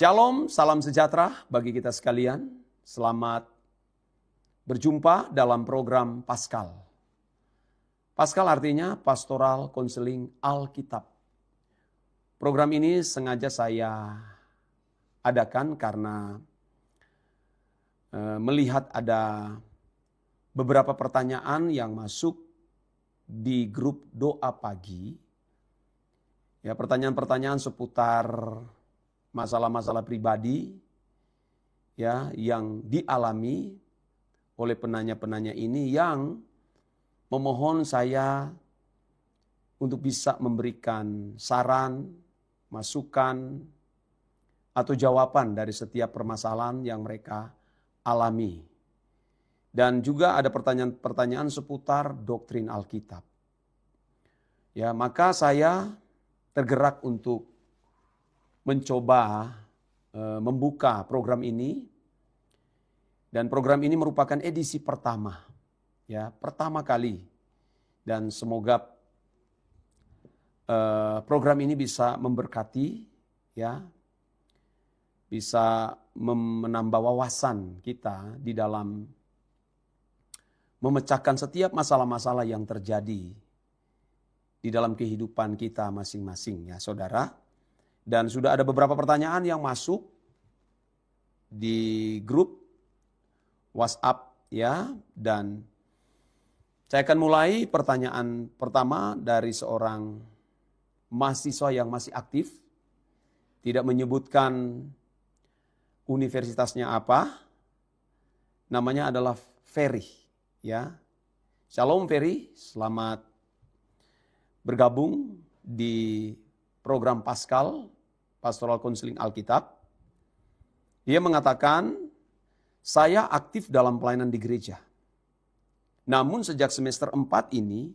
Shalom, salam sejahtera bagi kita sekalian. Selamat berjumpa dalam program Paskal. Paskal artinya Pastoral Konseling Alkitab. Program ini sengaja saya adakan karena melihat ada beberapa pertanyaan yang masuk di grup doa pagi. Ya, pertanyaan-pertanyaan seputar masalah-masalah pribadi ya yang dialami oleh penanya-penanya ini yang memohon saya untuk bisa memberikan saran, masukan atau jawaban dari setiap permasalahan yang mereka alami. Dan juga ada pertanyaan-pertanyaan seputar doktrin Alkitab. Ya, maka saya tergerak untuk mencoba membuka program ini, dan program ini merupakan edisi pertama, ya pertama kali, dan semoga program ini bisa memberkati, ya bisa menambah wawasan kita di dalam memecahkan setiap masalah-masalah yang terjadi di dalam kehidupan kita masing-masing, ya saudara. Dan sudah ada beberapa pertanyaan yang masuk di grup WhatsApp ya, dan saya akan mulai pertanyaan pertama dari seorang mahasiswa yang masih aktif, tidak menyebutkan universitasnya apa, namanya adalah Ferry ya. Shalom Ferry, selamat bergabung di program Paskal, Pastoral Konseling Alkitab. Dia mengatakan, saya aktif dalam pelayanan di gereja. Namun sejak semester 4 ini,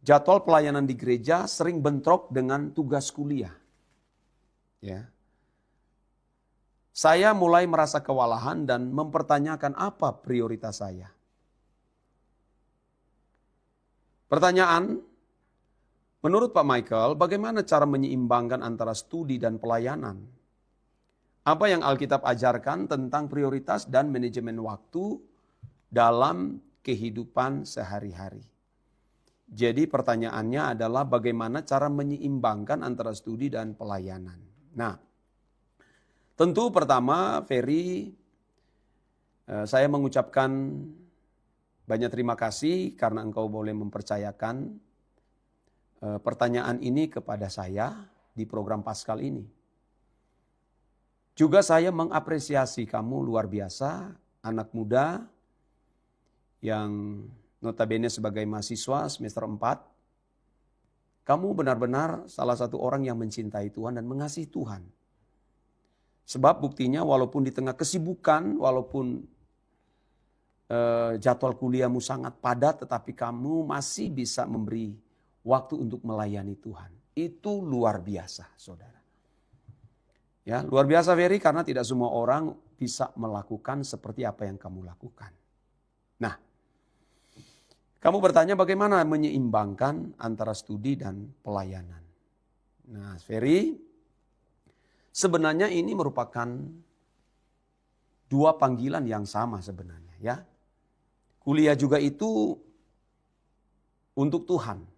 jadwal pelayanan di gereja sering bentrok dengan tugas kuliah. Ya. Saya mulai merasa kewalahan dan mempertanyakan apa prioritas saya. Pertanyaan, menurut Pak Michael, bagaimana cara menyeimbangkan antara studi dan pelayanan? Apa yang Alkitab ajarkan tentang prioritas dan manajemen waktu dalam kehidupan sehari-hari? Jadi pertanyaannya adalah bagaimana cara menyeimbangkan antara studi dan pelayanan. Nah, tentu pertama Ferry, saya mengucapkan banyak terima kasih karena engkau boleh mempercayakan pertanyaan ini kepada saya di program Paskal ini. Juga saya mengapresiasi kamu luar biasa, anak muda yang notabene sebagai mahasiswa semester 4. Kamu benar-benar salah satu orang yang mencintai Tuhan dan mengasihi Tuhan. Sebab buktinya walaupun di tengah kesibukan, walaupun jadwal kuliahmu sangat padat, tetapi kamu masih bisa memberi waktu untuk melayani Tuhan. Itu luar biasa, saudara. Ya, luar biasa Ferry, karena tidak semua orang bisa melakukan seperti apa yang kamu lakukan. Nah, kamu bertanya bagaimana menyeimbangkan antara studi dan pelayanan. Nah, Ferry, sebenarnya ini merupakan dua panggilan yang sama sebenarnya, ya. Kuliah juga itu untuk Tuhan.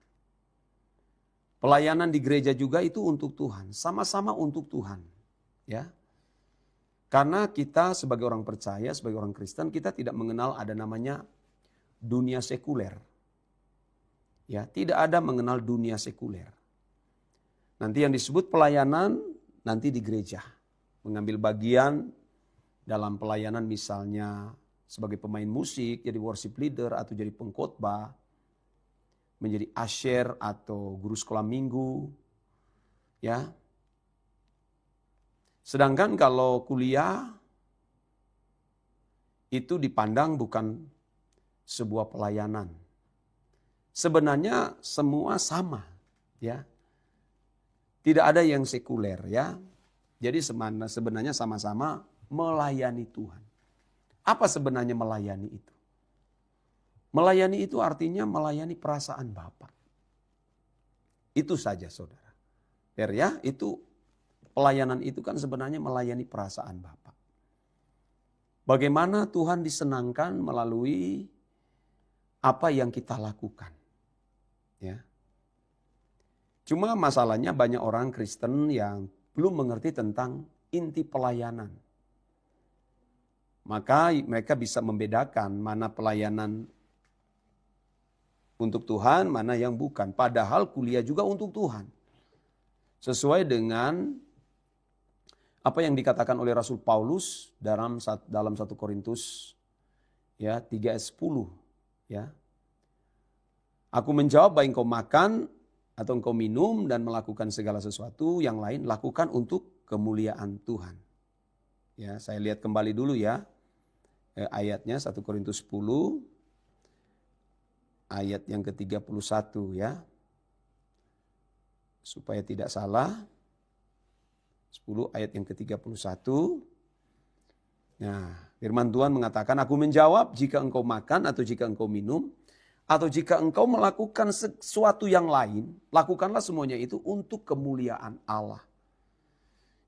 Pelayanan di gereja juga itu untuk Tuhan, sama-sama untuk Tuhan, ya. Karena kita sebagai orang percaya, sebagai orang Kristen, kita tidak mengenal ada namanya dunia sekuler. Ya, tidak ada mengenal dunia sekuler. Nanti yang disebut pelayanan nanti di gereja, mengambil bagian dalam pelayanan misalnya sebagai pemain musik, jadi worship leader atau jadi pengkhotbah, menjadi usher atau guru sekolah minggu, ya. Sedangkan kalau kuliah itu dipandang bukan sebuah pelayanan. Sebenarnya semua sama, ya. Tidak ada yang sekuler, ya. Jadi sebenarnya sama-sama melayani Tuhan. Apa sebenarnya melayani itu? Melayani itu artinya melayani perasaan Bapa. Itu saja saudara. Ya, itu Pelayanan itu kan sebenarnya melayani perasaan Bapa. Bagaimana Tuhan disenangkan melalui apa yang kita lakukan. Ya. Cuma masalahnya banyak orang Kristen yang belum mengerti tentang inti pelayanan. Maka mereka bisa membedakan mana pelayanan untuk Tuhan, mana yang bukan. Padahal kuliah juga untuk Tuhan. Sesuai dengan apa yang dikatakan oleh Rasul Paulus dalam 1 Korintus ya 3 ayat 10 ya. Aku menjawab, baik engkau makan atau engkau minum dan melakukan segala sesuatu yang lain, lakukan untuk kemuliaan Tuhan. Ya, saya lihat kembali dulu ya. Ayatnya 1 Korintus 10 ayat yang ke-31 ya. Supaya tidak salah. 10 ayat yang ke-31. Nah, firman Tuhan mengatakan, aku menjawab, jika engkau makan atau jika engkau minum, atau jika engkau melakukan sesuatu yang lain, lakukanlah semuanya itu untuk kemuliaan Allah.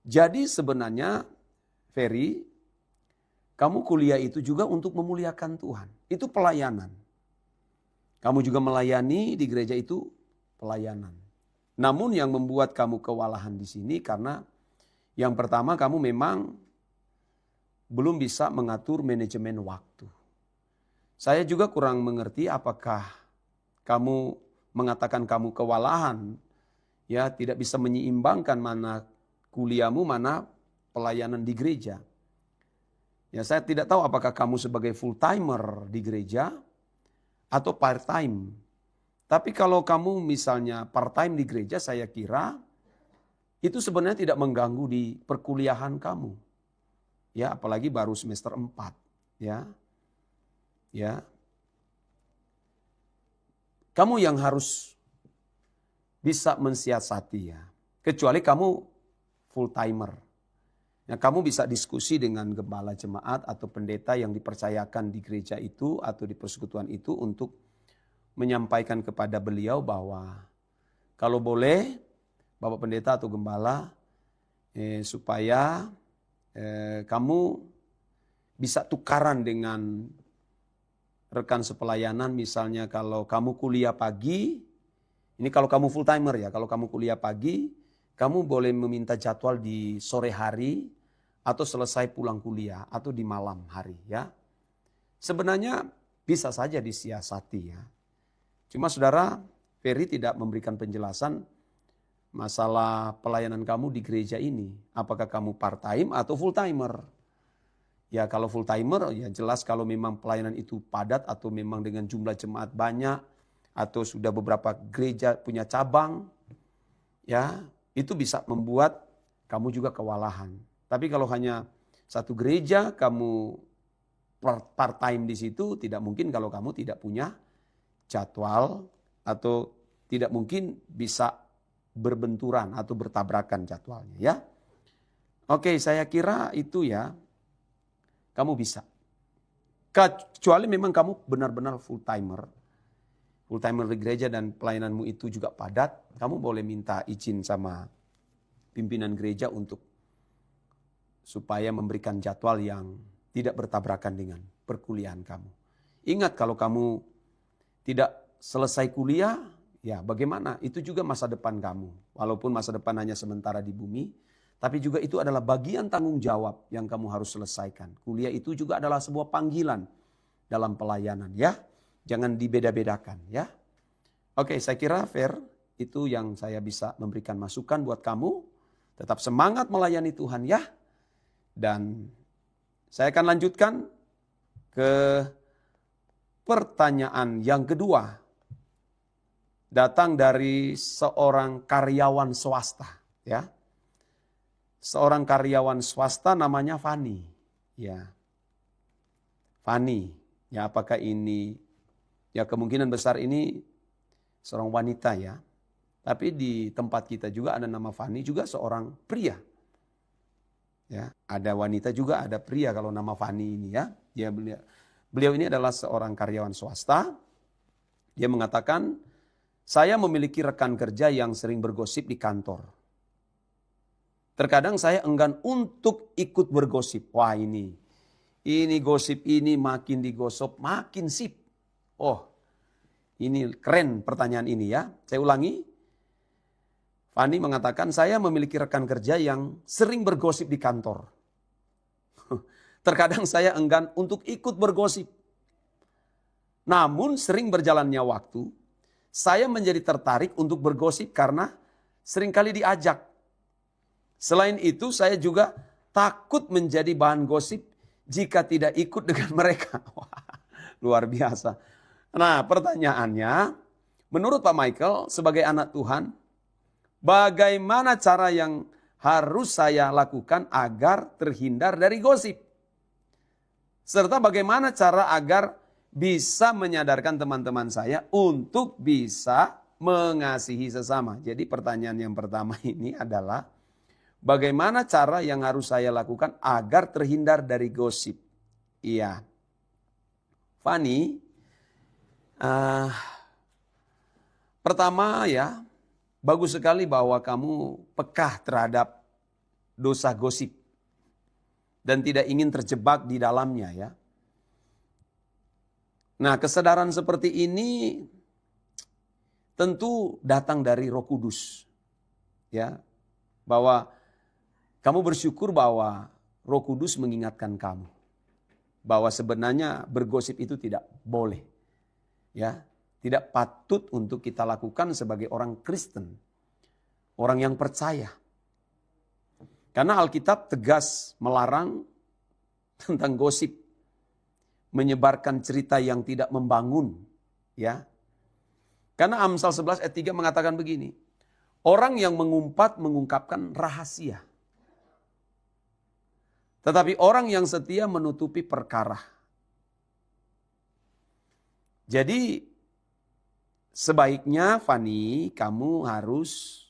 Jadi sebenarnya, Ferry, kamu kuliah itu juga untuk memuliakan Tuhan. Itu pelayanan. Kamu juga melayani di gereja itu pelayanan. Namun yang membuat kamu kewalahan di sini karena yang pertama, kamu memang belum bisa mengatur manajemen waktu. Saya juga kurang mengerti apakah kamu mengatakan kamu kewalahan, ya tidak bisa menyeimbangkan mana kuliahmu, mana pelayanan di gereja. Ya, saya tidak tahu apakah kamu sebagai full timer di gereja atau part time. Tapi kalau kamu misalnya part time di gereja, saya kira itu sebenarnya tidak mengganggu di perkuliahan kamu. Ya, apalagi baru semester 4, ya. Ya. Kamu yang harus bisa mensiasati ya. Kecuali kamu full timer. Ya, kamu bisa diskusi dengan gembala jemaat atau pendeta yang dipercayakan di gereja itu atau di persekutuan itu untuk menyampaikan kepada beliau bahwa kalau boleh Bapak Pendeta atau Gembala supaya kamu bisa tukaran dengan rekan sepelayanan, misalnya kalau kamu kuliah pagi, ini kalau kamu full timer ya, kalau kamu kuliah pagi, kamu boleh meminta jadwal di sore hari atau selesai pulang kuliah atau di malam hari ya. Sebenarnya bisa saja disiasati ya. Cuma saudara, Ferry tidak memberikan penjelasan masalah pelayanan kamu di gereja ini. Apakah kamu part time atau full timer? Ya kalau full timer ya jelas kalau memang pelayanan itu padat atau memang dengan jumlah jemaat banyak atau sudah beberapa gereja punya cabang, ya itu bisa membuat kamu juga kewalahan. Tapi kalau hanya satu gereja kamu part time di situ, tidak mungkin kalau kamu tidak punya jadwal atau tidak mungkin bisa berbenturan atau bertabrakan jadwalnya ya. Oke, saya kira itu ya. Kamu bisa. Kecuali memang kamu benar-benar full timer. Full timer di gereja dan pelayananmu itu juga padat, kamu boleh minta izin sama pimpinan gereja untuk supaya memberikan jadwal yang tidak bertabrakan dengan perkuliahan kamu. Ingat kalau kamu tidak selesai kuliah, ya bagaimana? Itu juga masa depan kamu. Walaupun masa depan hanya sementara di bumi, tapi juga itu adalah bagian tanggung jawab yang kamu harus selesaikan. Kuliah itu juga adalah sebuah panggilan dalam pelayanan ya. Jangan dibeda-bedakan ya. Oke, saya kira fair itu yang saya bisa memberikan masukan buat kamu. Tetap semangat melayani Tuhan ya. Dan saya akan lanjutkan ke pertanyaan yang kedua. Datang dari seorang karyawan swasta ya. Seorang karyawan swasta namanya Fani. Ya. Fani. Ya, apakah ini ya kemungkinan besar ini seorang wanita ya. Tapi di tempat kita juga ada nama Fani juga seorang pria. Ya, ada wanita juga ada pria kalau nama Fani ini ya. Beliau ini adalah seorang karyawan swasta. Dia mengatakan, saya memiliki rekan kerja yang sering bergosip di kantor. Terkadang saya enggan untuk ikut bergosip. Wah ini gosip ini makin digosip, makin sip. Oh, ini keren pertanyaan ini ya. Saya ulangi. Fani mengatakan, saya memiliki rekan kerja yang sering bergosip di kantor. Terkadang saya enggan untuk ikut bergosip. Namun sering berjalannya waktu, saya menjadi tertarik untuk bergosip karena seringkali diajak. Selain itu saya juga takut menjadi bahan gosip jika tidak ikut dengan mereka. Wah, luar biasa. Nah pertanyaannya, menurut Pak Michael sebagai anak Tuhan, bagaimana cara yang harus saya lakukan agar terhindar dari gosip? Serta bagaimana cara agar bisa menyadarkan teman-teman saya untuk bisa mengasihi sesama. Jadi pertanyaan yang pertama ini adalah, bagaimana cara yang harus saya lakukan agar terhindar dari gosip? Iya. Fani, pertama ya, bagus sekali bahwa kamu peka terhadap dosa gosip dan tidak ingin terjebak di dalamnya ya. Nah, kesadaran seperti ini tentu datang dari Roh Kudus. Ya. Bahwa kamu bersyukur bahwa Roh Kudus mengingatkan kamu bahwa sebenarnya bergosip itu tidak boleh. Ya, tidak patut untuk kita lakukan sebagai orang Kristen, orang yang percaya. Karena Alkitab tegas melarang tentang gosip, menyebarkan cerita yang tidak membangun, ya. Karena Amsal 11 ayat 3 mengatakan begini, orang yang mengumpat mengungkapkan rahasia, tetapi orang yang setia menutupi perkara. Jadi sebaiknya Fani, kamu harus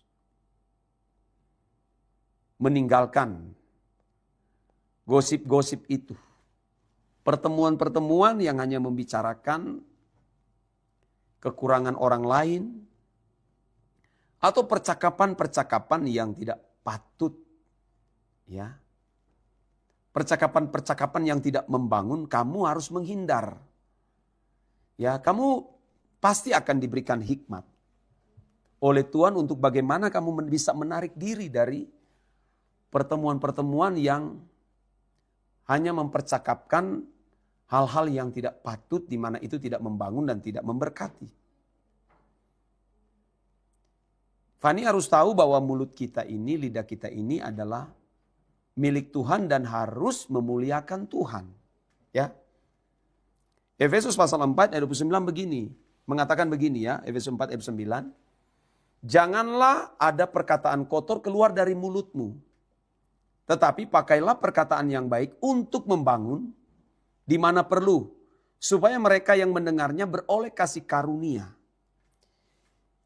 meninggalkan gosip-gosip itu. Pertemuan-pertemuan yang hanya membicarakan kekurangan orang lain, atau percakapan-percakapan yang tidak patut. Ya. Percakapan-percakapan yang tidak membangun, kamu harus menghindar. Ya, kamu pasti akan diberikan hikmat oleh Tuhan untuk bagaimana kamu bisa menarik diri dari pertemuan-pertemuan yang hanya mempercakapkan hal-hal yang tidak patut, di mana itu tidak membangun dan tidak memberkati. Fani harus tahu bahwa mulut kita ini, lidah kita ini adalah milik Tuhan dan harus memuliakan Tuhan. Ya. Efesus pasal 4 ayat 29 begini, mengatakan begini ya, Efesus 4 ayat 9. Janganlah ada perkataan kotor keluar dari mulutmu, tetapi pakailah perkataan yang baik untuk membangun di mana perlu, supaya mereka yang mendengarnya beroleh kasih karunia.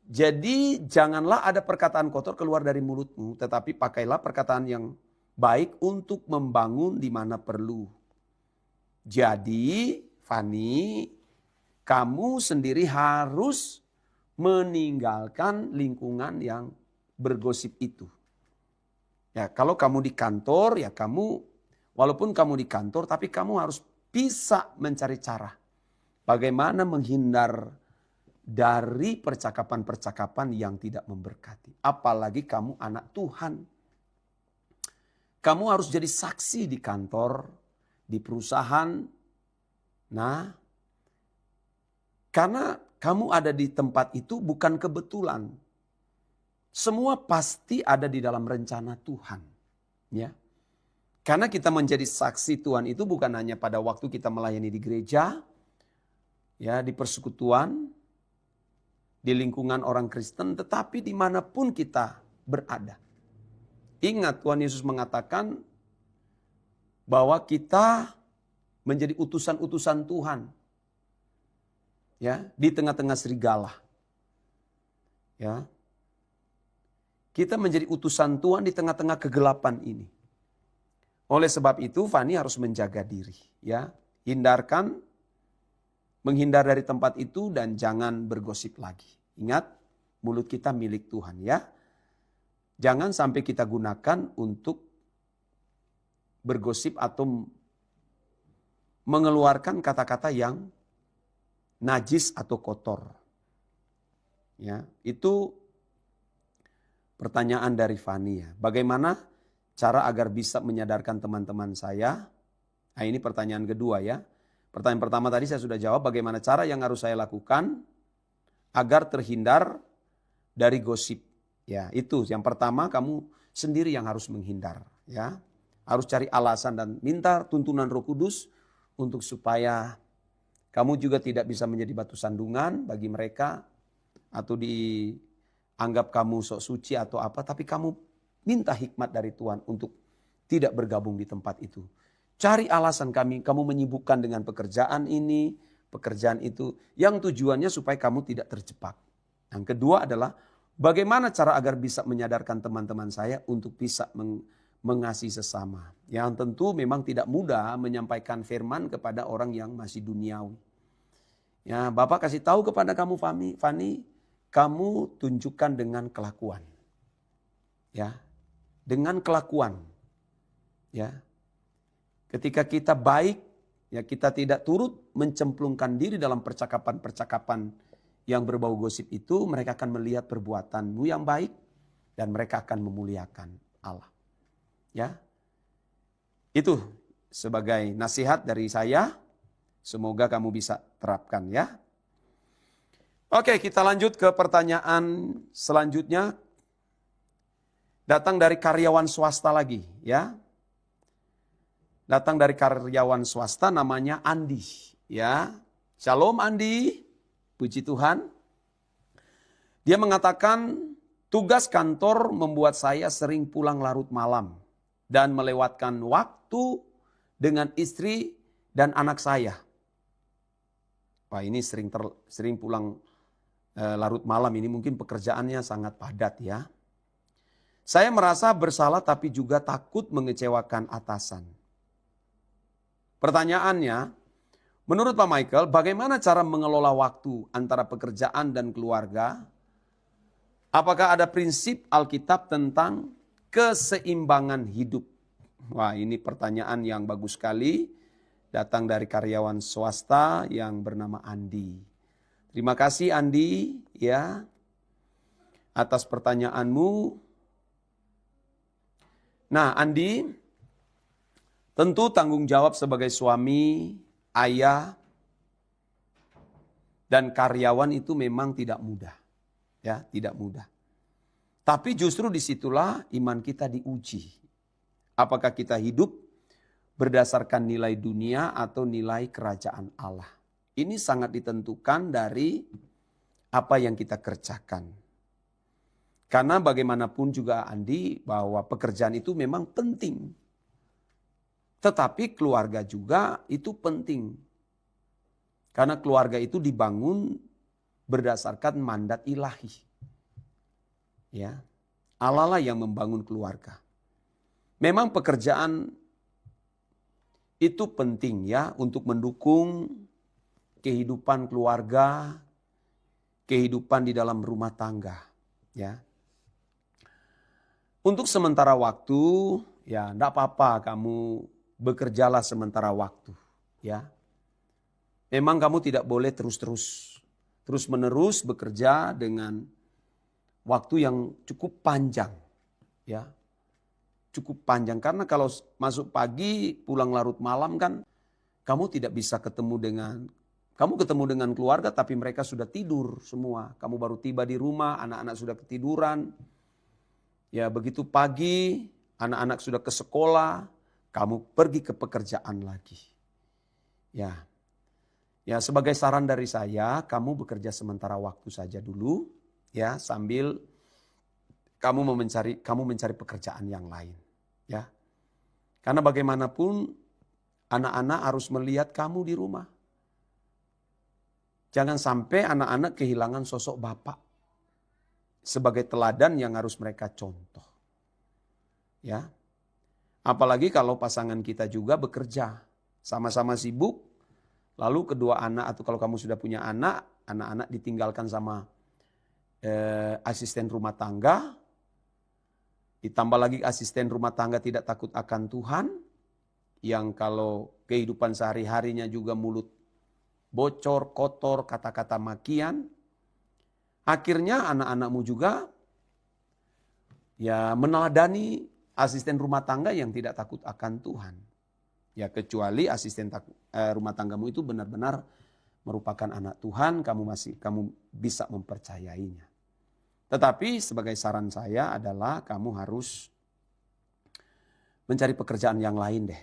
Jadi janganlah ada perkataan kotor keluar dari mulutmu, tetapi pakailah perkataan yang baik untuk membangun di mana perlu. Jadi Fani, kamu sendiri harus meninggalkan lingkungan yang bergosip itu. Ya, kalau kamu di kantor, ya kamu, walaupun kamu di kantor, tapi kamu harus bisa mencari cara bagaimana menghindar dari percakapan-percakapan yang tidak memberkati. Apalagi kamu anak Tuhan. Kamu harus jadi saksi di kantor, di perusahaan. Nah, karena kamu ada di tempat itu bukan kebetulan. Semua pasti ada di dalam rencana Tuhan. Ya. Karena kita menjadi saksi Tuhan itu bukan hanya pada waktu kita melayani di gereja, ya, di persekutuan, di lingkungan orang Kristen, tetapi dimanapun kita berada. Ingat Tuhan Yesus mengatakan bahwa kita menjadi utusan-utusan Tuhan, ya, di tengah-tengah serigala. Ya. Kita menjadi utusan Tuhan di tengah-tengah kegelapan ini. Oleh sebab itu Fani harus menjaga diri, ya. Menghindar dari tempat itu dan jangan bergosip lagi. Ingat, mulut kita milik Tuhan, ya. jangan sampai kita gunakan untuk bergosip atau mengeluarkan kata-kata yang najis atau kotor. Ya, itu pertanyaan dari Fani ya. Bagaimana cara agar bisa menyadarkan teman-teman saya? Nah, ini pertanyaan kedua ya. Pertanyaan pertama tadi saya sudah jawab, bagaimana cara yang harus saya lakukan agar terhindar dari gosip. Ya, itu yang pertama, kamu sendiri yang harus menghindar ya. Harus cari alasan dan minta tuntunan Roh Kudus untuk supaya kamu juga tidak bisa menjadi batu sandungan bagi mereka atau dianggap kamu sok suci atau apa, tapi kamu minta hikmat dari Tuhan untuk tidak bergabung di tempat itu. Cari alasan kamu menyibukkan dengan pekerjaan ini, pekerjaan itu, yang tujuannya supaya kamu tidak terjebak. Yang kedua adalah bagaimana cara agar bisa menyadarkan teman-teman saya untuk bisa mengasihi sesama. Yang tentu memang tidak mudah menyampaikan firman kepada orang yang masih duniawi. Ya, Bapak kasih tahu kepada kamu Fani, kamu tunjukkan dengan kelakuan. Ya, dengan kelakuan. Ya. Ketika kita baik, ya kita tidak turut mencemplungkan diri dalam percakapan-percakapan yang berbau gosip itu, mereka akan melihat perbuatanmu yang baik dan mereka akan memuliakan Allah. Ya. Itu sebagai nasihat dari saya. Semoga kamu bisa terapkan ya. Oke, kita lanjut ke pertanyaan selanjutnya. Datang dari karyawan swasta lagi ya. Datang dari karyawan swasta namanya Andi ya. Shalom Andi. Puji Tuhan. Dia mengatakan tugas kantor membuat saya sering pulang larut malam dan melewatkan waktu dengan istri dan anak saya. Wah, ini sering pulang larut malam, ini mungkin pekerjaannya sangat padat ya. Saya merasa bersalah tapi juga takut mengecewakan atasan. Pertanyaannya, menurut Pak Michael, bagaimana cara mengelola waktu antara pekerjaan dan keluarga? Apakah ada prinsip Alkitab tentang keseimbangan hidup? Wah, ini pertanyaan yang bagus sekali. Datang dari karyawan swasta yang bernama Andi. Terima kasih Andi ya atas pertanyaanmu. Nah Andi, tentu tanggung jawab sebagai suami, ayah, dan karyawan itu memang tidak mudah. Ya, tidak mudah. Tapi justru disitulah iman kita diuji. Apakah kita hidup berdasarkan nilai dunia atau nilai kerajaan Allah. Ini sangat ditentukan dari apa yang kita kerjakan. Karena bagaimanapun juga Andi, bahwa pekerjaan itu memang penting. Tetapi keluarga juga itu penting. Karena keluarga itu dibangun berdasarkan mandat ilahi. Ya, Allah lah yang membangun keluarga. Memang pekerjaan itu penting ya untuk mendukung kehidupan keluarga, kehidupan di dalam rumah tangga. Ya. Untuk sementara waktu, ya enggak apa-apa kamu bekerjalah sementara waktu. Ya. Memang kamu tidak boleh terus-menerus bekerja dengan waktu yang cukup panjang. Ya. Cukup panjang karena kalau masuk pagi pulang larut malam kan kamu tidak bisa ketemu dengan keluarga tapi mereka sudah tidur semua. Kamu baru tiba di rumah, anak-anak sudah ketiduran. Ya begitu pagi anak-anak sudah ke sekolah, kamu pergi ke pekerjaan lagi. Ya. Ya sebagai saran dari saya, kamu bekerja sementara waktu saja dulu ya sambil kamu mencari pekerjaan yang lain, ya. Karena bagaimanapun anak-anak harus melihat kamu di rumah. Jangan sampai anak-anak kehilangan sosok bapak sebagai teladan yang harus mereka contoh. Ya. Apalagi kalau pasangan kita juga bekerja, sama-sama sibuk, lalu kedua anak atau kalau kamu sudah punya anak-anak ditinggalkan sama asisten rumah tangga. Ditambah lagi asisten rumah tangga tidak takut akan Tuhan, yang kalau kehidupan sehari-harinya juga mulut bocor, kotor, kata-kata makian. Akhirnya anak-anakmu juga ya meneladani asisten rumah tangga yang tidak takut akan Tuhan. Ya kecuali asisten rumah tanggamu itu benar-benar merupakan anak Tuhan, kamu bisa mempercayainya. Tetapi sebagai saran saya adalah kamu harus mencari pekerjaan yang lain deh,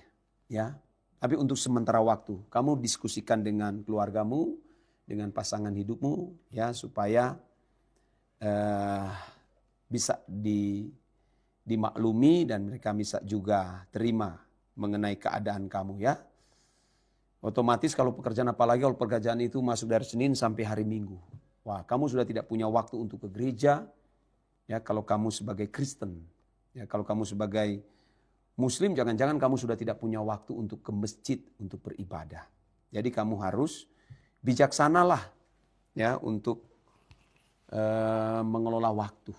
ya. Tapi untuk sementara waktu, kamu diskusikan dengan keluargamu, dengan pasangan hidupmu, ya, supaya bisa dimaklumi dan mereka bisa juga terima mengenai keadaan kamu, ya. Otomatis kalau pekerjaan, apalagi kalau pekerjaan itu masuk dari Senin sampai hari Minggu. Wah, kamu sudah tidak punya waktu untuk ke gereja, ya, kalau kamu sebagai Kristen. Ya, kalau kamu sebagai Muslim, jangan-jangan kamu sudah tidak punya waktu untuk ke masjid, untuk beribadah. Jadi kamu harus bijaksanalah, ya, untuk mengelola waktu.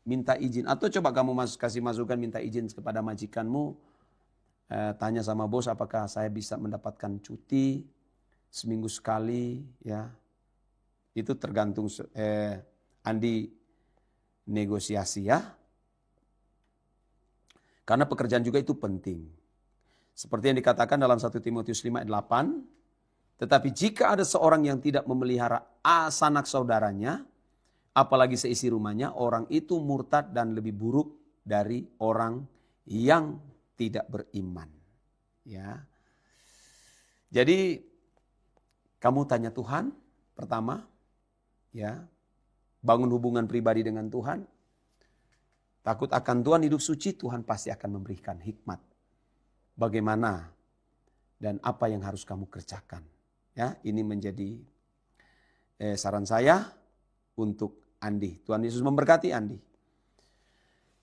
Minta izin, atau coba kamu kasih masukan, minta izin kepada majikanmu, tanya sama bos apakah saya bisa mendapatkan cuti seminggu sekali, ya. Itu tergantung Andi negosiasi, ya. Karena pekerjaan juga itu penting. Seperti yang dikatakan dalam 1 Timotius 5 ayat 8, tetapi jika ada seorang yang tidak memelihara sanak saudaranya, apalagi seisi rumahnya, orang itu murtad dan lebih buruk dari orang yang tidak beriman. Ya. Jadi kamu tanya Tuhan pertama, ya, bangun hubungan pribadi dengan Tuhan. Takut akan Tuhan, hidup suci, Tuhan pasti akan memberikan hikmat. Bagaimana dan apa yang harus kamu kerjakan. Ya, ini menjadi saran saya untuk Andi. Tuhan Yesus memberkati Andi.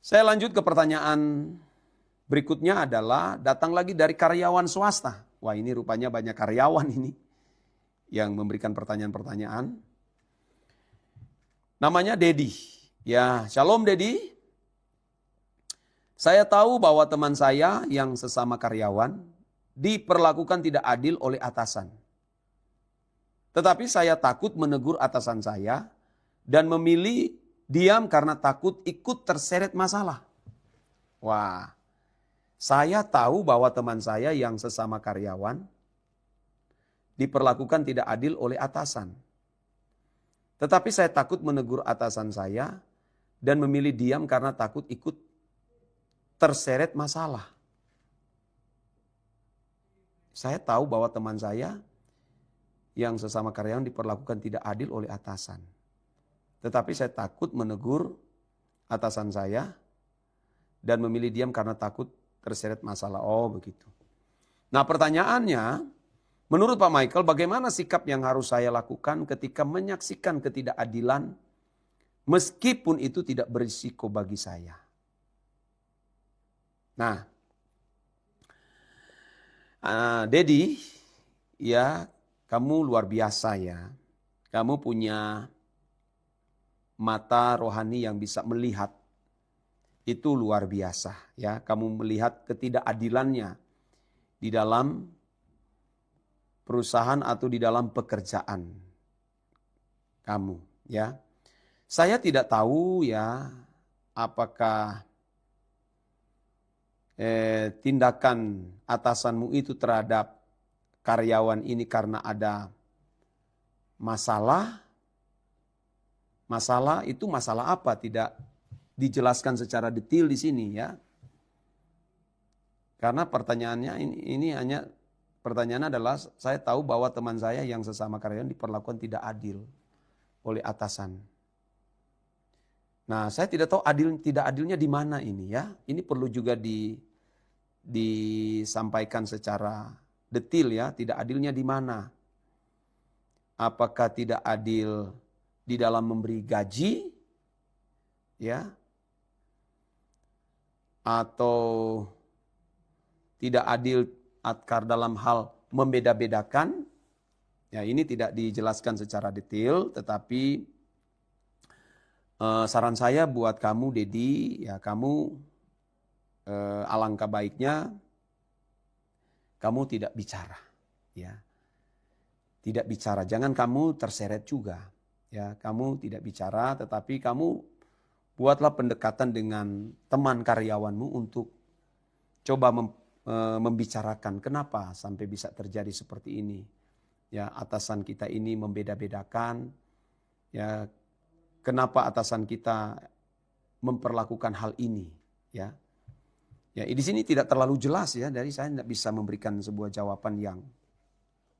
Saya lanjut ke pertanyaan berikutnya adalah datang lagi dari karyawan swasta. Wah, ini rupanya banyak karyawan ini yang memberikan pertanyaan-pertanyaan. Namanya Dedi. Ya, shalom Dedi. Saya tahu bahwa teman saya yang sesama karyawan diperlakukan tidak adil oleh atasan. Tetapi saya takut menegur atasan saya dan memilih diam karena takut ikut terseret masalah. Wah, saya tahu bahwa teman saya yang sesama karyawan diperlakukan tidak adil oleh atasan. Tetapi saya takut menegur atasan saya dan memilih diam karena takut ikut terseret masalah. Saya tahu bahwa teman saya yang sesama karyawan diperlakukan tidak adil oleh atasan. Tetapi saya takut menegur atasan saya dan memilih diam karena takut terseret masalah. Oh, begitu. Nah, pertanyaannya, menurut Pak Michael, bagaimana sikap yang harus saya lakukan ketika menyaksikan ketidakadilan meskipun itu tidak berisiko bagi saya? Nah, Dedi, ya, kamu luar biasa, ya. Kamu punya mata rohani yang bisa melihat. Itu luar biasa, ya. Kamu melihat ketidakadilannya di dalam perusahaan atau di dalam pekerjaan kamu, ya. Saya tidak tahu, ya, apakah tindakan atasanmu itu terhadap karyawan ini karena ada masalah. Masalah itu masalah apa? Tidak dijelaskan secara detail di sini, ya. Karena pertanyaannya ini hanya pertanyaannya adalah saya tahu bahwa teman saya yang sesama karyawan diperlakukan tidak adil oleh atasan. Nah, saya tidak tahu tidak adilnya di mana ini, ya. Ini perlu juga disampaikan secara detail, ya. Tidak adilnya di mana? Apakah tidak adil di dalam memberi gaji, ya? Atau tidak adil dalam hal membeda-bedakan? Ya, ini tidak dijelaskan secara detail, tetapi Saran saya buat kamu Dedi, ya kamu alangkah baiknya kamu tidak bicara, ya. Tidak bicara, jangan kamu terseret juga. Ya, kamu tidak bicara tetapi kamu buatlah pendekatan dengan teman karyawanmu untuk coba membicarakan kenapa sampai bisa terjadi seperti ini. Ya, atasan kita ini membeda-bedakan. Ya, kenapa atasan kita memperlakukan hal ini, ya. Ya, di sini tidak terlalu jelas ya, dari saya tidak bisa memberikan sebuah jawaban yang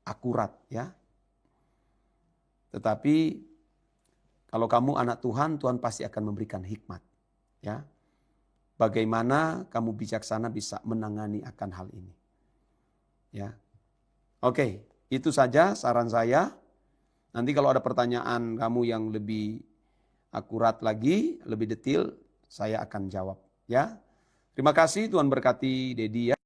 akurat ya. Tetapi kalau kamu anak Tuhan, Tuhan pasti akan memberikan hikmat ya. Bagaimana kamu bijaksana bisa menangani akan hal ini. Ya. Oke, itu saja saran saya. Nanti kalau ada pertanyaan kamu yang lebih akurat lagi, lebih detail, saya akan jawab ya. Terima kasih, Tuhan berkati Dedi ya.